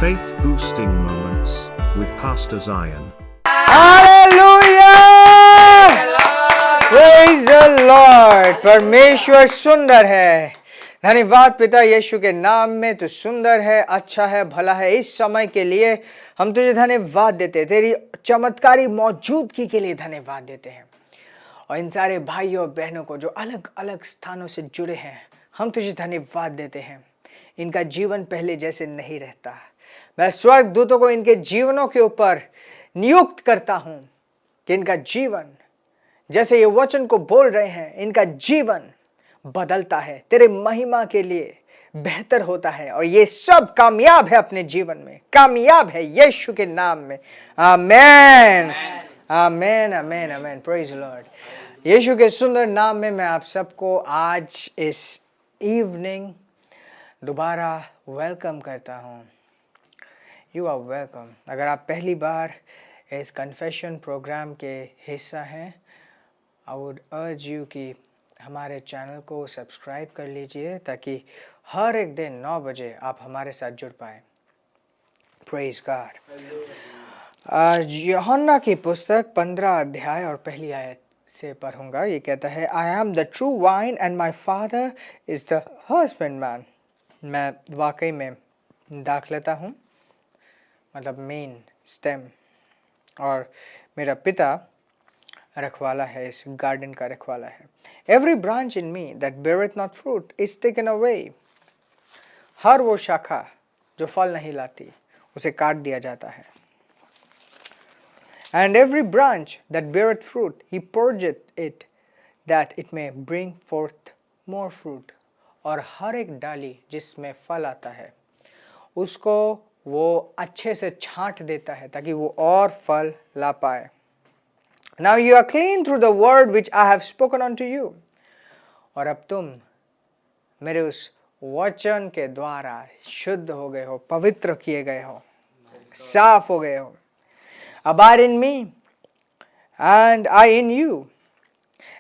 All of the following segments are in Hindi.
Faith boosting moments with Pastor Zion. Hallelujah! Praise the Lord. परमेश्वर सुंदर है। धन्यवाद पिता यीशु के नाम में। तू सुंदर है, अच्छा है, भला है। इस समय के लिए हम तुझे धन्यवाद देते हैं। तेरी चमत्कारी मौजूदगी के लिए धन्यवाद देते हैं। और इन सारे भाइयों और बहनों को जो अलग अलग स्थानों से जुड़े हैं, हम तुझे धन्यवाद देते हैं। इनका जीवन पहले जैसे नहीं रहता। मैं स्वर्ग दूतों को इनके जीवनों के ऊपर नियुक्त करता हूं कि इनका जीवन, जैसे ये वचन को बोल रहे हैं, इनका जीवन बदलता है, तेरे महिमा के लिए बेहतर होता है। और ये सब कामयाब है अपने जीवन में, कामयाब है यीशु के नाम में। आमेन, आमेन, आमेन, आमेन। Praise Lord. यीशु के सुंदर नाम में मैं आप सबको आज इस इवनिंग दोबारा वेलकम करता हूँ। You are welcome. अगर आप पहली बार इस कन्फेशन प्रोग्राम के हिस्सा हैं, आई वुड अर्ज यू कि हमारे चैनल को सब्सक्राइब कर लीजिए ताकि हर एक दिन 9 बजे आप हमारे साथ जुड़ पाए। Praise God. आज यूहन्ना की पुस्तक 15 अध्याय और पहली आयत से पढ़ूंगा। ये कहता है, I am the true vine and my father is the husbandman. मैं वाकई में दाखलता हूँ, मतलब मेन स्टेम, और मेरा पिता रखवाला है, इस गार्डन का रखवाला है। Every branch in me that beareth not fruit is taken away. हर वो शाखा जो फल नहीं लाती उसे काट दिया जाता है। And every branch that beareth fruit he purgeth it that it may bring forth more fruit. और हर एक डाली जिसमें फल आता है उसको वो अच्छे से छांट देता है ताकि वो और फल ला पाए। Now you are clean through the word which I have spoken unto you. और अब तुम मेरे उस वचन के द्वारा शुद्ध हो गए हो, पवित्र किए गए हो, साफ हो गए हो। Abide in me and I in you.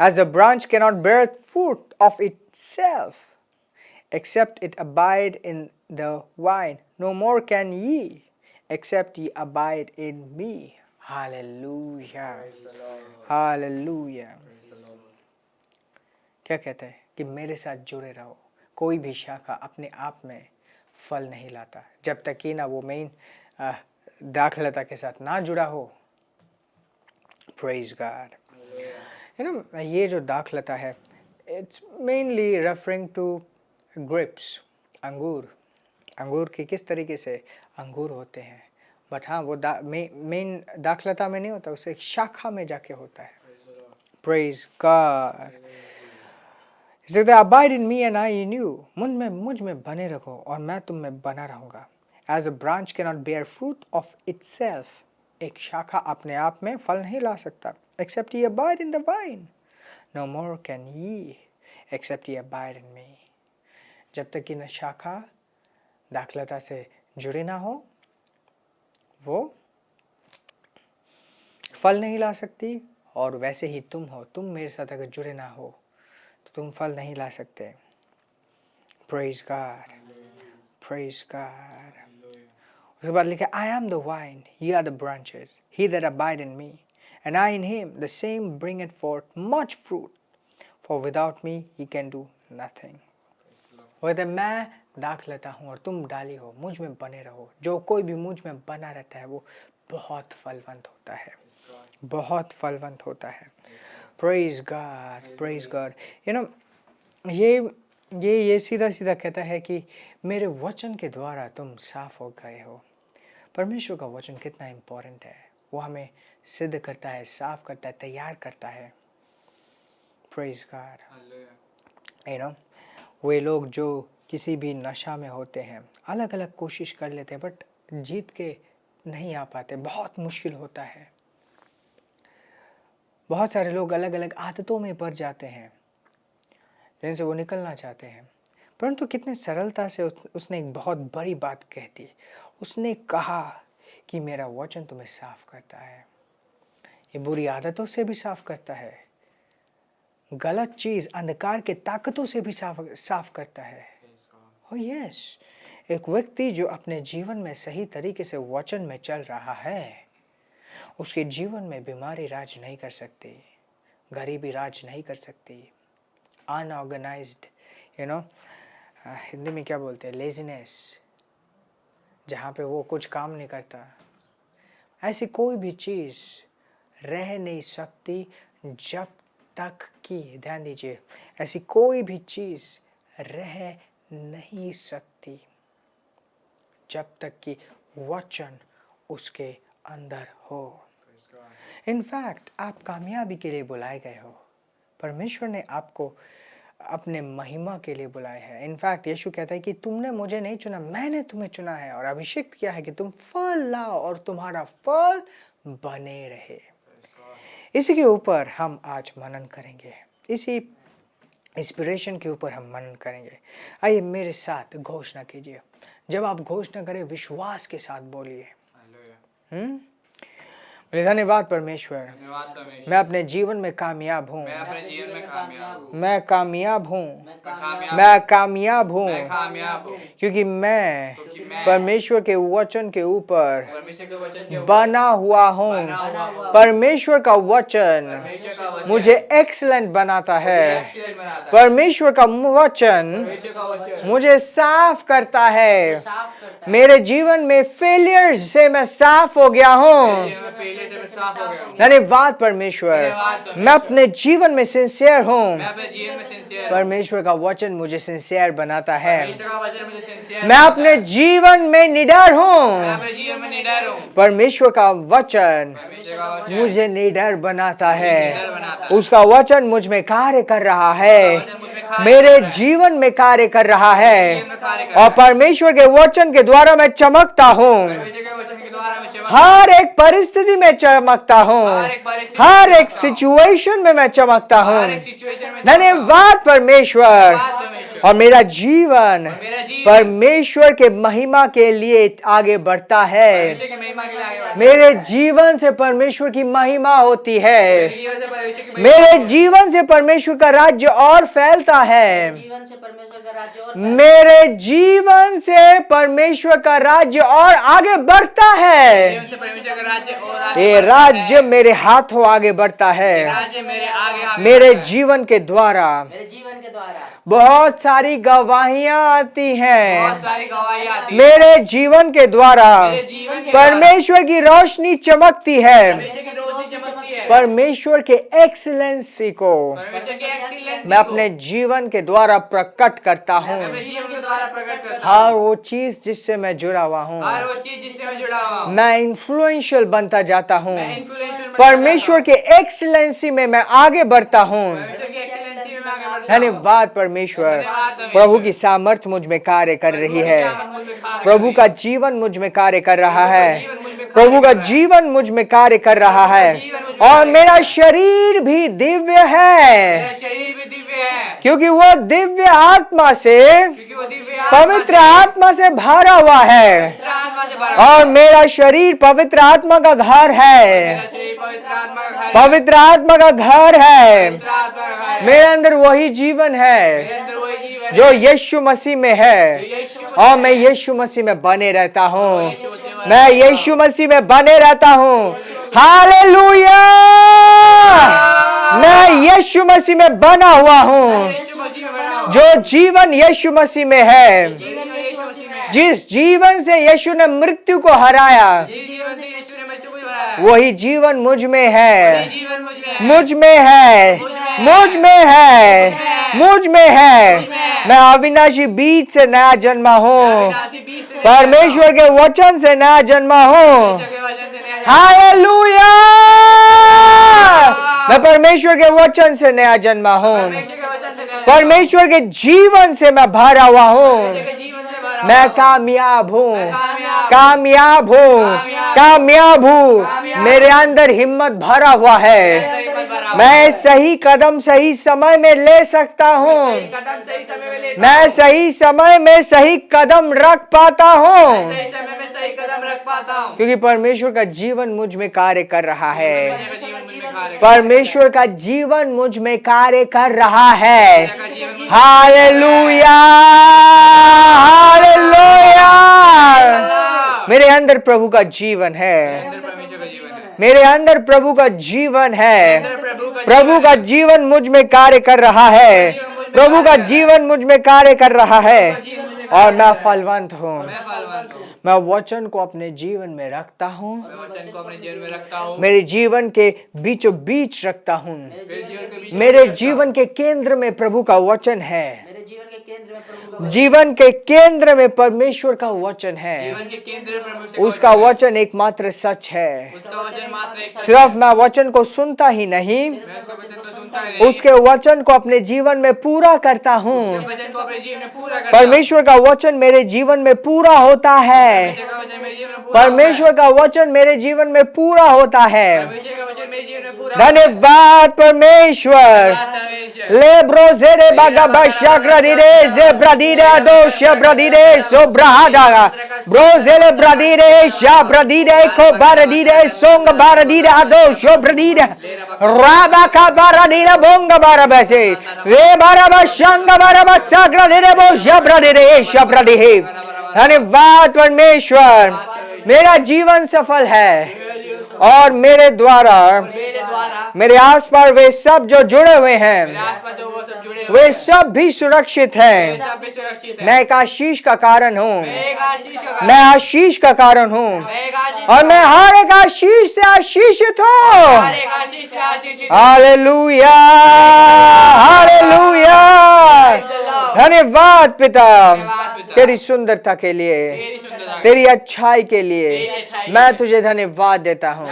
As the branch cannot bear fruit of itself except it abide in the vine, no more can ye except ye abide in me. Hallelujah. Hallelujah. क्या कहते हैं कि मेरे साथ जुड़े रहो। कोई भी शाखा अपने आप में फल नहीं लाता जब तक कि ना वो मेन दाखलता के साथ ना जुड़ा हो। Praise God. You know, ये जो दाखलता है, it's mainly referring to grapes, अंगूर। अंगूर की किस तरीके से अंगूर होते हैं, बट हाँ वो मेन दाखलता में नहीं होता, उसे एक शाखा में जाके होता है। Praise God. Abide in me and I in you. मुझ में बने रहो और मैं तुम में बना रहूंगा। As a branch cannot bear fruit of itself. एक शाखा अपने आप में फल नहीं ला सकता। Except ye abide in the vine. No more can ye except ye abide in me. जब तक कि न शाखा दाखलता से जुड़े ना हो, वो फल नहीं ला सकती। और वैसे ही तुम हो, तुम मेरे साथ अगर जुड़े ना हो तो तुम फल नहीं ला सकते। Praise God. Praise God. उसके बाद लिखा, I am the vine, ye are the branches. He that abide in me, and I in him, the same bringeth forth much fruit. For without me he can do nothing. कहते मैं दाखलता हूँ और तुम डाली हो, मुझ में बने रहो। जो कोई भी मुझ में बना रहता है वो बहुत फलवंत होता है, बहुत फलवंत होता है। Praise God, praise God. You know, ये सीधा सीधा कहता है कि मेरे वचन के द्वारा तुम साफ हो गए हो। परमेश्वर का वचन कितना इम्पोर्टेंट है। वो हमें सिद्ध करता है, साफ करता है, तैयार करता है। Praise God. You know, वे लोग जो किसी भी नशा में होते हैं, अलग अलग कोशिश कर लेते हैं, बट जीत के नहीं आ पाते, बहुत मुश्किल होता है। बहुत सारे लोग अलग अलग आदतों में पड़ जाते हैं जिनसे वो निकलना चाहते हैं, परंतु कितने सरलता से उसने एक बहुत बड़ी बात कह दी। उसने कहा कि मेरा वचन तुम्हें साफ करता है। ये बुरी आदतों से भी साफ करता है, गलत चीज अंधकार के ताकतों से भी साफ करता है। Oh yes, एक व्यक्ति जो अपने जीवन में सही तरीके से वचन में चल रहा है, उसके जीवन में बीमारी राज नहीं कर सकती, गरीबी राज नहीं कर सकती, अनऑर्गेनाइज्ड हिंदी में क्या बोलते हैं, लेजीनेस, जहाँ पे वो कुछ काम नहीं करता, ऐसी कोई भी चीज़ रह नहीं सकती जब तक कि, ध्यान दीजिए, ऐसी कोई भी चीज़ रह नहीं सकती जब तक कि वचन उसके अंदर हो। इनफैक्ट आप कामयाबी के लिए बुलाए गए हो, परमेश्वर ने आपको अपने महिमा के लिए बुलाया है। इनफैक्ट यीशु कहता है कि तुमने मुझे नहीं चुना, मैंने तुम्हें चुना है और अभिषेक किया है कि तुम फल लाओ और तुम्हारा फल बने रहे। इसी के ऊपर हम आज मनन करेंगे, इसी इंस्पिरेशन के ऊपर हम मनन करेंगे। आइए मेरे साथ घोषणा कीजिए। जब आप घोषणा करें विश्वास के साथ बोलिए, धन्यवाद परमेश्वर, मैं अपने जीवन में कामयाब हूँ, मैं कामयाब हूँ, मैं कामयाब हूँ, क्योंकि मैं परमेश्वर के वचन के ऊपर बना हुआ हूँ। परमेश्वर का वचन मुझे एक्सीलेंट बनाता है, परमेश्वर का वचन मुझे साफ करता है, मेरे जीवन में फेलियर से मैं साफ हो गया हूँ। धन्यवाद परमेश्वर, मैं अपने जीवन में सिंसियर हूँ, परमेश्वर का वचन मुझे सिंसियर बनाता है। मैं अपने जीवन में निडर हूँ, परमेश्वर का वचन मुझे निडर बनाता है। उसका वचन मुझ में कार्य कर रहा है, मेरे जीवन में कार्य कर रहा है और परमेश्वर के वचन के द्वारा मैं चमकता हूँ। हर एक परिस्थिति में चमकता हूँ, हर एक सिचुएशन में मैं चमकता हूँ। धन्यवाद परमेश्वर, और मेरा जीवन परमेश्वर के महिमा के लिए आगे बढ़ता है। मेरे जीवन से परमेश्वर की महिमा होती है, मेरे जीवन से परमेश्वर का राज्य और फैलता है, मेरे जीवन से परमेश्वर का राज्य और आगे बढ़ता है। ये राज्य मेरे हाथों आगे बढ़ता है। मेरे जीवन के द्वारा बहुत सारी गवाहियां आती हैं, मेरे जीवन के द्वारा परमेश्वर की रोशनी चमकती है। परमेश्वर के एक्सीलेंसी को मैं अपने जीवन के द्वारा प्रकट करता हूँ। हर वो चीज जिससे मैं जुड़ा हुआ हूँ, मैं इन्फ्लुएंशियल बनता जाता हूँ। परमेश्वर के एक्सीलेंसी में मैं आगे बढ़ता हूँ। धन्यवाद परमेश्वर, प्रभु की सामर्थ्य मुझ में कार्य कर रही है, प्रभु का जीवन मुझ में कार्य कर रहा है, प्रभु का जीवन मुझ में कार्य कर रहा है और मेरा शरीर भी दिव्य है, क्योंकि वो दिव्य आत्मा से, पवित्र आत्मा से भरा हुआ है और मेरा शरीर पवित्र आत्मा का घर है, पवित्र आत्मा का घर है। मेरे अंदर वही जीवन है जो यीशु मसीह में है और मैं यीशु मसीह में बने रहता हूँ, मैं यीशु मसीह में बने रहता हूँ। हालेलुया, मैं यीशु मसीह में बना हुआ हूँ। जो जीवन यीशु मसीह में है, जिस जीवन से यीशु ने मृत्यु को हराया, वही जीवन मुझ में है, मुझ में है, मुझ में है, मुझ में है। मैं अविनाशी बीज से नया जन्मा हूँ, परमेश्वर के वचन से नया जन्मा हूँ। हालेलुया, मैं परमेश्वर के वचन से नया जन्मा हूँ, परमेश्वर के जीवन से मैं भरा हुआ हूँ। मैं कामयाब हूँ, कामयाब हूँ, कामयाब हूँ। मेरे अंदर हिम्मत भरा हुआ है, मैं सही कदम सही समय में ले सकता हूँ, मैं सही समय में सही कदम रख पाता हूँ, क्योंकि परमेश्वर का जीवन मुझ में कार्य कर रहा है, परमेश्वर का जीवन मुझ में कार्य कर रहा है। Hallelujah, hallelujah. मेरे अंदर प्रभु का जीवन है, अंदर परमेश्वर का जीवन है, मेरे अंदर प्रभु का जीवन है। अंदर प्रभु का जीवन मुझ में कार्य कर रहा है, प्रभु का जीवन मुझ में कार्य कर रहा है और मैं फलवंत हूँ। मैं फलवंत हूँ, मैं वचन को अपने जीवन में रखता हूँ, मैं वचन को अपने जीवन में रखता हूँ, मेरे जीवन के बीचों बीच रखता हूँ। मेरे जीवन के बीच मेरे जीवन के केंद्र में प्रभु का वचन है, मेरे जीवन के केंद्र में प्रभु का जीवन के केंद्र में परमेश्वर का वचन है। जीवन के केंद्र में परमेश्वर उसका वचन एकमात्र सच है। उसका वचन मात्र एक सत्य सिर्फ मैं वचन को सुनता ही नहीं, मैं उसका वचन को सुनता ही नहीं, उसके वचन को अपने जीवन में पूरा करता हूँ। उसके वचन को अपने जीवन में पूरा करता हूँ। परमेश्वर का वचन मेरे जीवन में पूरा होता है, परमेश्वर का वचन मेरे जीवन में पूरा परमेश्वर का वचन मेरे जीवन में पूरा होता है। परमेश्वर का वचन मेरे जीवन में पूरा धन्यवाद परमेश्वर। परमेश्वर ले ब्रोजेरे बागा बशाग्रा दिरे जे ब्रादीरे दो शब्रादीरे सो ब्राहादा ब्रोजेले ब्रादीरे शाब्रादीरे को बारदीरे सोंग बारदीरे दो शब्रादीरे राबा का बारदीरे बोंग बारबसे वे बारबा शंग बारबा साग्रा दिरे बो शब्रादीरे शब्रादीरे। धन्यवाद परमेश्वर, मेरा जीवन सफल है और मेरे द्वारा मेरे आसपास वे सब जो जुड़े हुए हैं आसपास जो वो सब जुड़े हुए वे सब भी सुरक्षित हैं। सब भी सुरक्षित है। मैं एक आशीष का कारण हूँ, एक आशीष का मैं आशीष का कारण हूँ एक आशीष और मैं हर एक आशीष से आशीषित हूँ। हर एक आशीष से आशीषित है। Hallelujah, hallelujah. धन्यवाद पिता तेरी सुंदरता के लिए, तेरी सुंदरता तेरी अच्छाई के लिए मैं तुझे धन्यवाद देता हूँ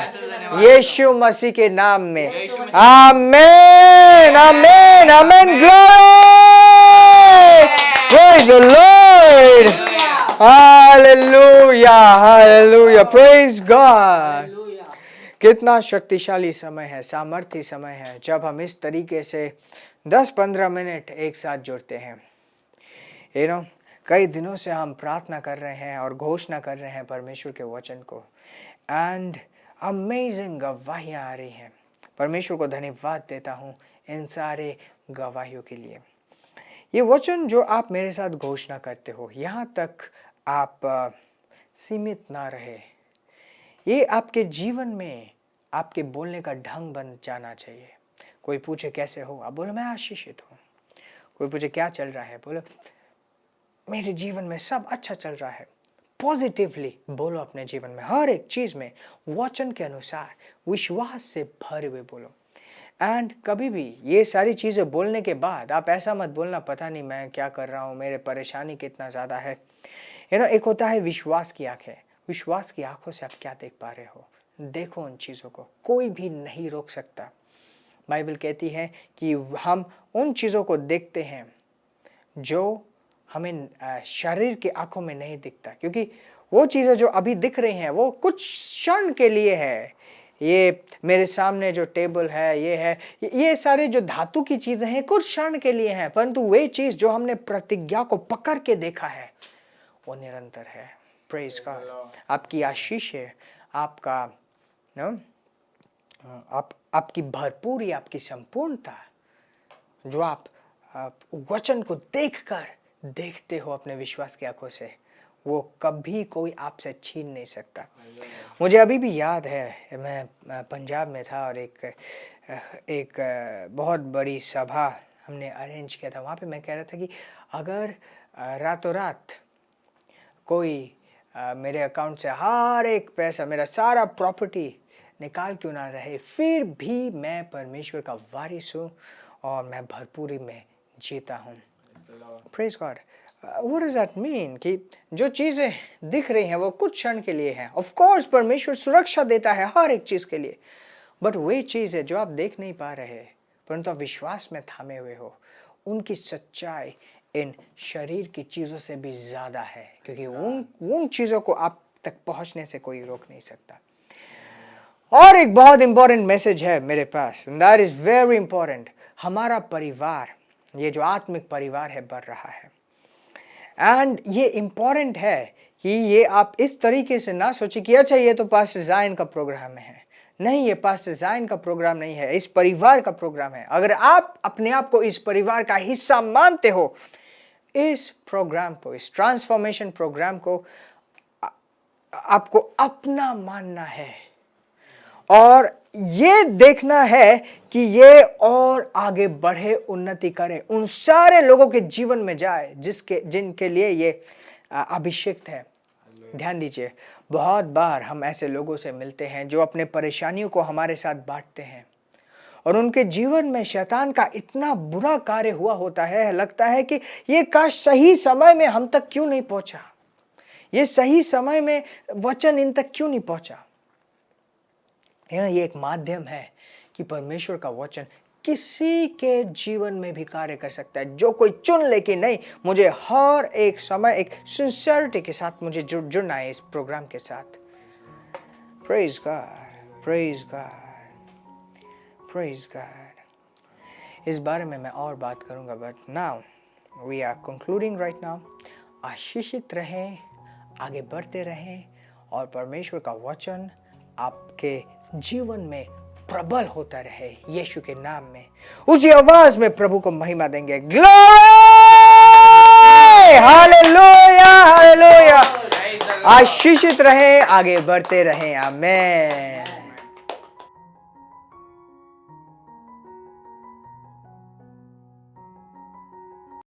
यीशु मसीह के नाम में। आमीन, आमीन, आमीन। Glory, praise the Lord, hallelujah, hallelujah, praise God. कितना शक्तिशाली समय है, सामर्थ्य समय है जब हम इस तरीके से 10-15 मिनट एक साथ जुड़ते हैं। कई दिनों से हम प्रार्थना कर रहे हैं और घोषणा कर रहे हैं परमेश्वर के वचन को, एंड अमेजिंग गवाहियाँ आ रही हैं। परमेश्वर को धन्यवाद देता हूँ इन सारे गवाहियों के लिए। ये वचन जो आप मेरे साथ घोषणा करते हो, यहाँ तक आप सीमित ना रहे। ये आपके जीवन में आपके बोलने का ढंग बन जाना चाहिए। कोई पूछे कैसे हो, आप बोलो मैं आशीषित हूँ। कोई पूछे क्या चल रहा है, बोलो मेरे जीवन में सब अच्छा चल रहा है। पॉजिटिवली बोलो अपने जीवन में, हर एक चीज में वचन के अनुसार विश्वास से भरे हुए बोलो। एंड कभी भी ये सारी चीजें बोलने के बाद आप ऐसा मत बोलना पता नहीं मैं क्या कर रहा हूँ, मेरे परेशानी कितना ज्यादा है। एक होता है विश्वास की आंखें। विश्वास की आंखों से आप क्या देख पा रहे हो, देखो उन चीजों को, कोई भी नहीं रोक सकता। बाइबल कहती है कि हम उन चीजों को देखते हैं जो हमें शरीर की आंखों में नहीं दिखता, क्योंकि वो चीज़ें जो अभी दिख रही हैं वो कुछ क्षण के लिए है। ये मेरे सामने जो टेबल है, ये है, ये सारे जो धातु की चीज़ें हैं कुछ क्षण के लिए हैं, परंतु वे चीज़ जो हमने प्रतिज्ञा को पकड़ के देखा है वो निरंतर है। Praise God. आपकी आशीष है, आपका आपकी भरपूरी, आपकी संपूर्णता जो आप वचन को देखकर देखते हो अपने विश्वास की आंखों से, वो कभी कोई आपसे छीन नहीं सकता। मुझे अभी भी याद है, मैं पंजाब में था और एक बहुत बड़ी सभा हमने अरेंज किया था। वहाँ पे मैं कह रहा था कि अगर रातों रात कोई मेरे अकाउंट से हर एक पैसा, मेरा सारा प्रॉपर्टी निकाल क्यों ना रहे, फिर भी मैं परमेश्वर का वारिस हूँ और मैं भरपूरी में जीता हूँ। Praise God. What does that mean? कि जो चीज़ें दिख रही हैं वो कुछ क्षण के लिए हैं। Of course परमेश्वर सुरक्षा देता है हर एक चीज़ के लिए, बट वे चीज़ें जो आप देख नहीं पा रहे परंतु आप विश्वास में थामे हुए हो, उनकी सच्चाई इन शरीर की चीज़ों से भी ज़्यादा है, क्योंकि उन चीज़ों को आप तक पहुँचने से कोई रोक नहीं सकता। और एक बहुत इंपॉर्टेंट मैसेज है मेरे पास, दैट इज़ वेरी इंपॉर्टेंट। हमारा परिवार, ये जो आत्मिक परिवार है, बढ़ रहा है। एंड ये इम्पॉर्टेंट है कि ये आप इस तरीके से ना सोचिए कि अच्छा ये तो पास्टर जायन का प्रोग्राम है। नहीं, ये पास्टर जायन का प्रोग्राम नहीं है, इस परिवार का प्रोग्राम है। अगर आप अपने आप को इस परिवार का हिस्सा मानते हो, इस प्रोग्राम को, इस ट्रांसफॉर्मेशन प्रोग्राम को आपको अपना मानना है और ये देखना है कि ये और आगे बढ़े, उन्नति करे, उन सारे लोगों के जीवन में जाए जिनके लिए ये अभिषेक है। ध्यान दीजिए, बहुत बार हम ऐसे लोगों से मिलते हैं जो अपने परेशानियों को हमारे साथ बांटते हैं और उनके जीवन में शैतान का इतना बुरा कार्य हुआ होता है, लगता है कि ये काश सही समय में हम तक क्यों नहीं पहुंचा, ये सही समय में वचन इन तक क्यों नहीं पहुंचा। ये एक माध्यम है कि परमेश्वर का वचन किसी के जीवन में भी कार्य कर सकता है। जो कोई चुन ले कि नहीं, मुझे हर एक समय एक सिंसियरिटी के साथ मुझे जुड़ना है इस प्रोग्राम के साथ। Praise God, praise God, praise God. इस बारे में मैं और बात करूंगा, but now we are concluding right now. आशीषित रहें, आगे बढ़ते रहें और परमेश्वर का वचन आपके जीवन में प्रबल होता रहे। यीशु के नाम में ऊंची आवाज में प्रभु को महिमा देंगे। Glory, hallelujah, hallelujah. आशीषित रहें, आगे बढ़ते रहें। आमेन।